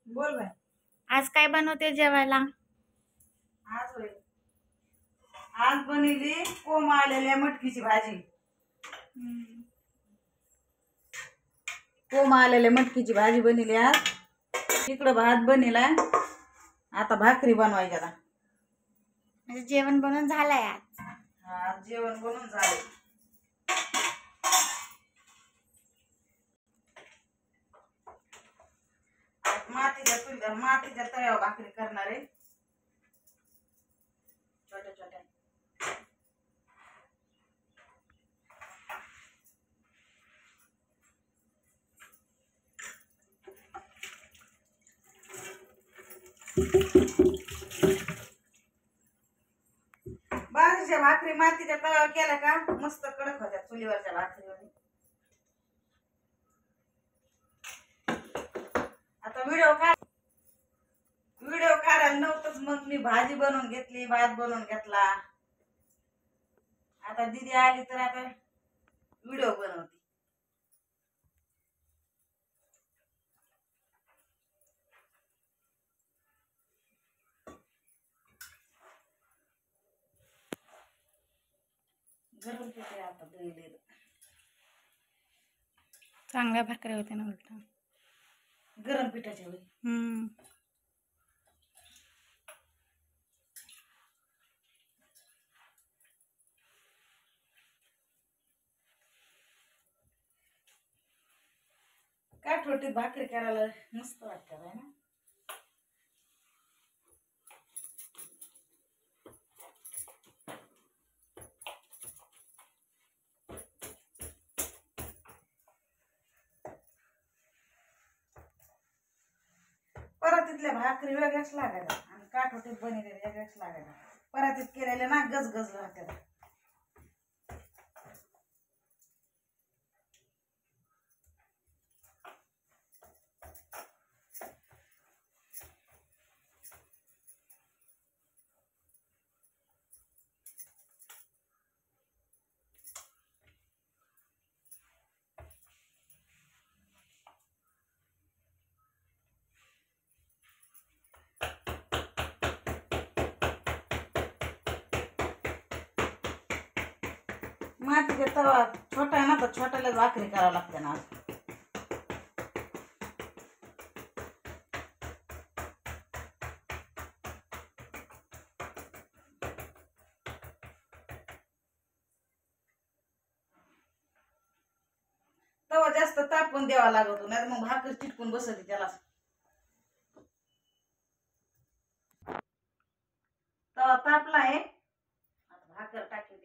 बोल बाय. आज काय बनवते जेवायला? आज होय, आज बनवली कोंब आलेल्या मटकीची भाजी. कोंब आलेल्या मटकीची भाजी बनवली आज. इकडं भात बनवलाय, आता भाकरी बनवायच्या आता. म्हणजे जेवण बनवून झालंय आज. हा, जेवण बनवून झाले. मातीच्या तव्यावर भाकरी करणार आहे, छोट्या छोट्या. बाजरीच्या भाकरी मातीच्या तव्यावर केल्या का मस्त कडक होत्या चुलीवरच्या भाकरीवर. आता व्हिडिओ काढायला नव्हतंच, मग मी भाजी बनवून घेतली, भात बनवून घेतला. आता दीदी आली तर आता व्हिडिओ बनवते. गरम पिठे आता दळले. चांगल्या भाकरी होते ना उलट. गरम पिठाच्या वेळी काठवटीत भाकरी करायला मस्त वाटतं आहे ना. परातीतल्या भाकरी वेगळ्याच लागायच्या आणि काठवटीत बनवलेल्या वेगळ्याच लागायच्या. परातीत केलेल्या ना गजगज राहतात. मातीच्या तवा छोटा आहे ना, तर छोट्यालाच भाकरी करावं लागते ना. तवा जास्त तापून द्यावा लागतो, नाही मग भाकर चिटकून बसते त्याला. तवा तापला आहे, आता भाकर टाकते.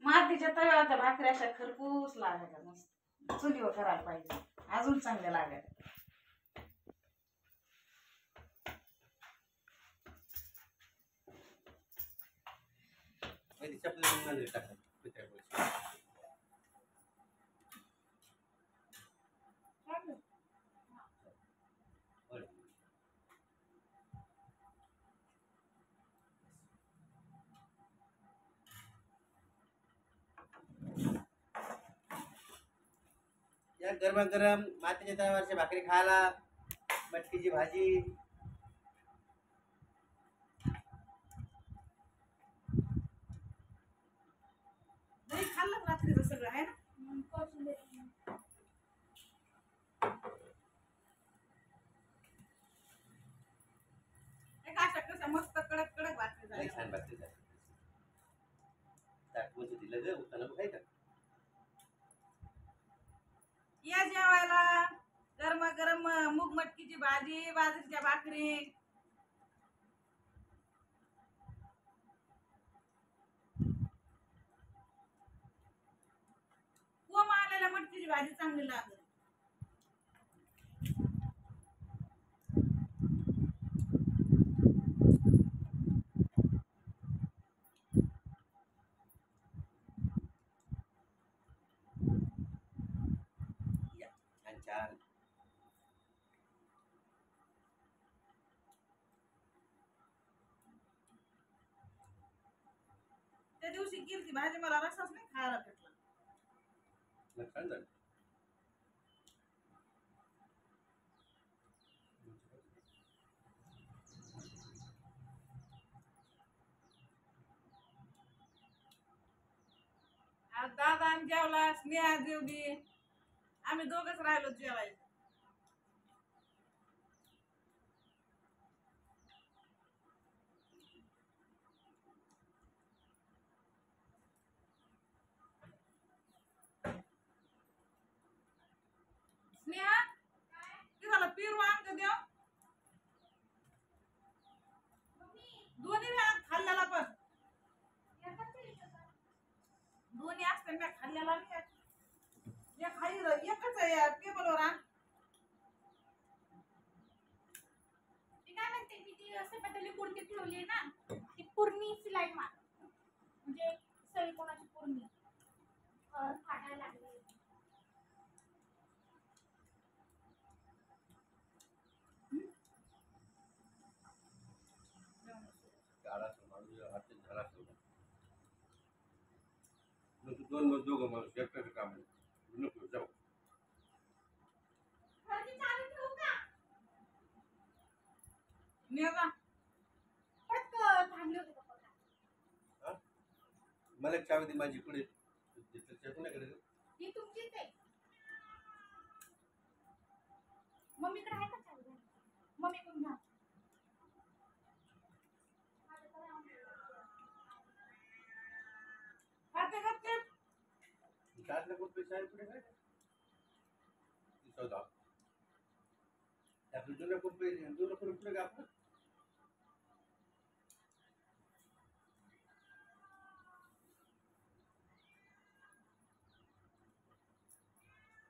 मातीच्या तव्यावरच्या भाकरी अशा खरपूस लागायच्या मस्त. चुलीवर करायला पाहिजे, अजून चांगल्या लागायच्या. या गरमागरम मातीच्या तव्यावरची भाकरी खायला, मटकीची भाजी. दही खाल्लं रात्रीचं सगळं आहे ना. अशा कशा मस्त कडक कडक भाकरी लई छान भाकरी झाली. ताटमध्ये दिलं ग उताना खायचं. या जेवायला गरमागरम मूग मटकीची भाजी, बाजरीच्या भाकरी. कोंब आलेल्या मटकीची भाजी चांगली लागते. छान छान. त्या दिवशी केली भाजी मला रसाच नाही खायला भेटला. छान झालं. आज दादा आणि जेवला, स्नेहा जेवली, आम्ही दोघच राहिलो जेवायला. स्नेहा की झालं पिरू आणते देव दोन्ही वेळा खाल्ल्याला पण दोन्ही असते मी खाल्ल्याला नाही एक खाली एकच आहे टेबलवर आण. ती काय म्हणते मी ती असं बदलली कुर्ती ठेवली ना ती पूर्णी सिलाई मार म्हणजे सगळी कोणाची पूर्णी फाटायला लागली. दोन मग दोघं माणूस एकट्याचं काम आहे. नको जाऊ. घरची चावी ठेवू का? नेगा परत थांबले होते का बघा. हा? मला एक चावी दे माझी पुढे कोणाकडे ही तुमचीच आहे. मम्मीकडे आहे का चावी? मम्मी कोण घ्या. खाते खाते चार कोण पैसे आहे पुढे काय चौदा आपलं जुन्या कोण पैसे जुनं कोणी पुढे का आपलं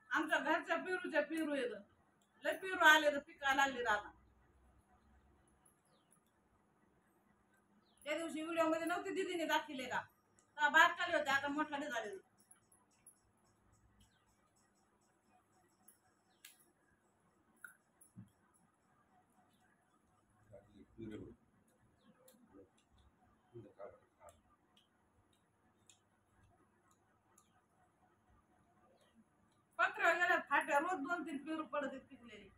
आमच्या घरच्या पेरूच्या पेरू येत लय पेरू आले तर पिकायला लागले राहणार. त्या दिवशी व्हिडिओ मध्ये नव्हते दीदीने दाखवले का बारकाले होते आता मोठाले झाले. पत्र्या गेल्या फाट्या रोज 2-3 पेरू पडत आहेत पिकलेले.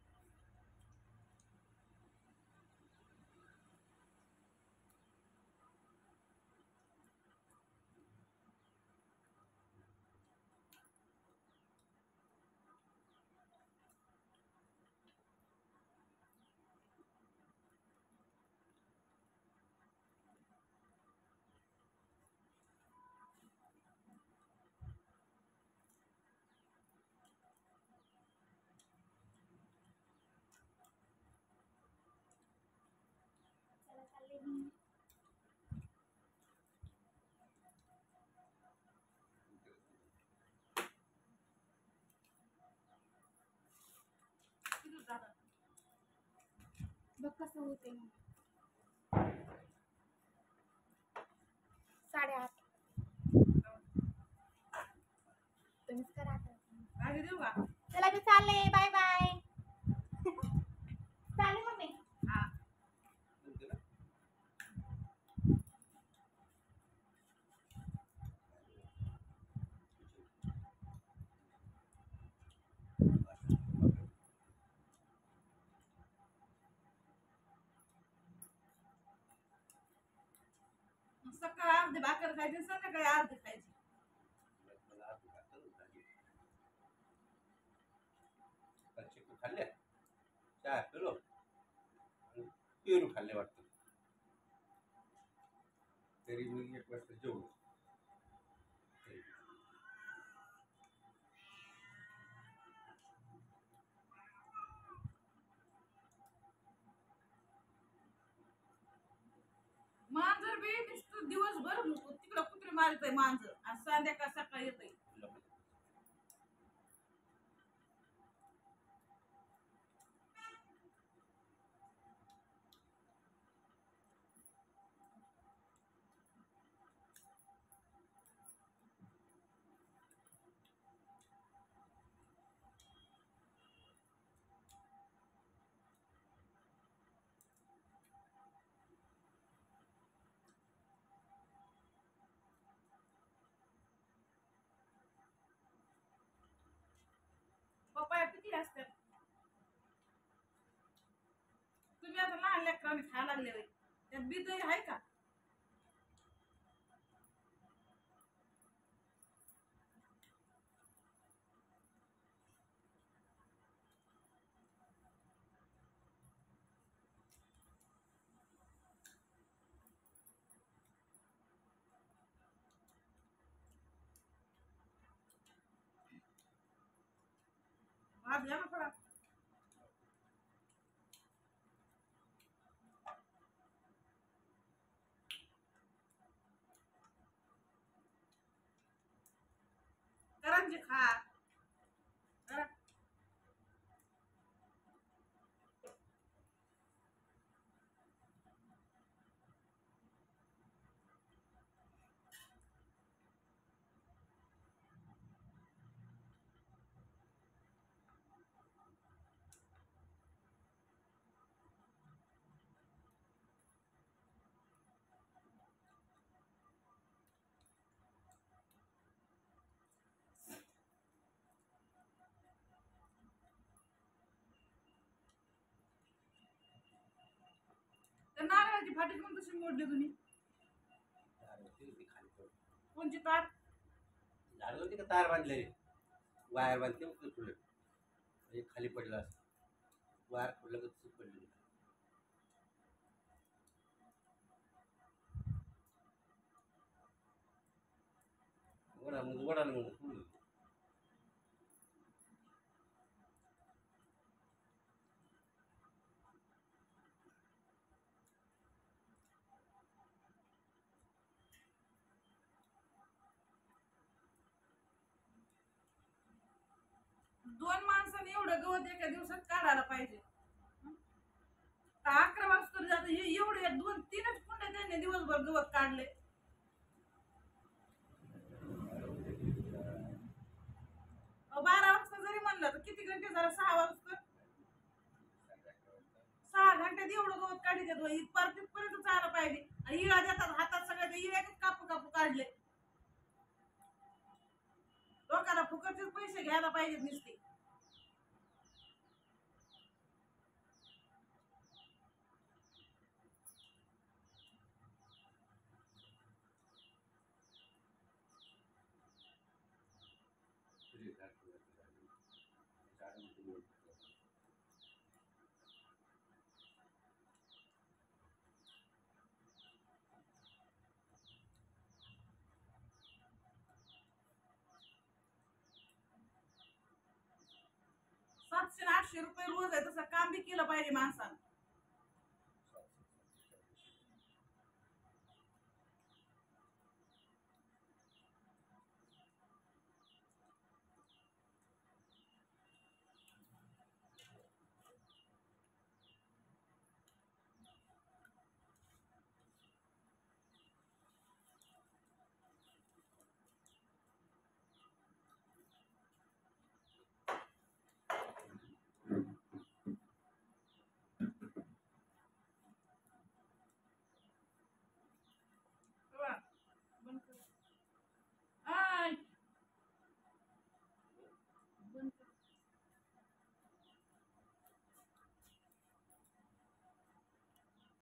चला चालले मी. किती झालं? बघ कसं होते मग. 8:30 तुम्हीच करा आता. भाजी देऊ का? चला मी चालले बाय बाय. चालेल मम्मी. हा सकाळी अर्धी भाकर खायची संध्याकाळी अर्धी खायची. खाल्ल्या चहा पिलो पेरू खाल्ले वाटतं तरी मी 1 वाजता जेवलो. मांजर बी नुसतं दिवसभर तिकडं कुत्रे मारतय मांजर आणि संध्याकाळ सकाळी येतय. केले असतात. तुम्ही आता लहान लेकरांनी खायला लागले होय, त्यात बी दही आहे का? आज या ना थोडा. करंजी खा. करा. त्या नारळाची फाटी पण कशी मोडली तुम्ही? कोणची तार? झाड होती का तार बांधलेली, वायर बांधते मग तुला एक खाली पडला असं वायर पडलं का तसंच पडली. वडा मग वडा मग फुल. दोन माणसाने एवढं गवत एका दिवसात काढायला पाहिजे. 11 वाजता जात हे एवढे 2-3च कुंड्या त्यांनी दिवसभर गवत काढले. 12 वाजता जरी म्हणलं तर किती घंटे झालं? 6 वाजता 6 घंट्यात एवढं गवत काढले तिथपर्यंत चाललं पाहिजे. आणि इळा देतात हातात सगळ्या त्या इळ्यानेच कापू कापू काढले. लोकांना फुकटचेच पैसे घ्यायला पाहिजेत नुसते. ₹700-800 रोज आहे, तसं काम बी केलं पाहिजे माणसानं.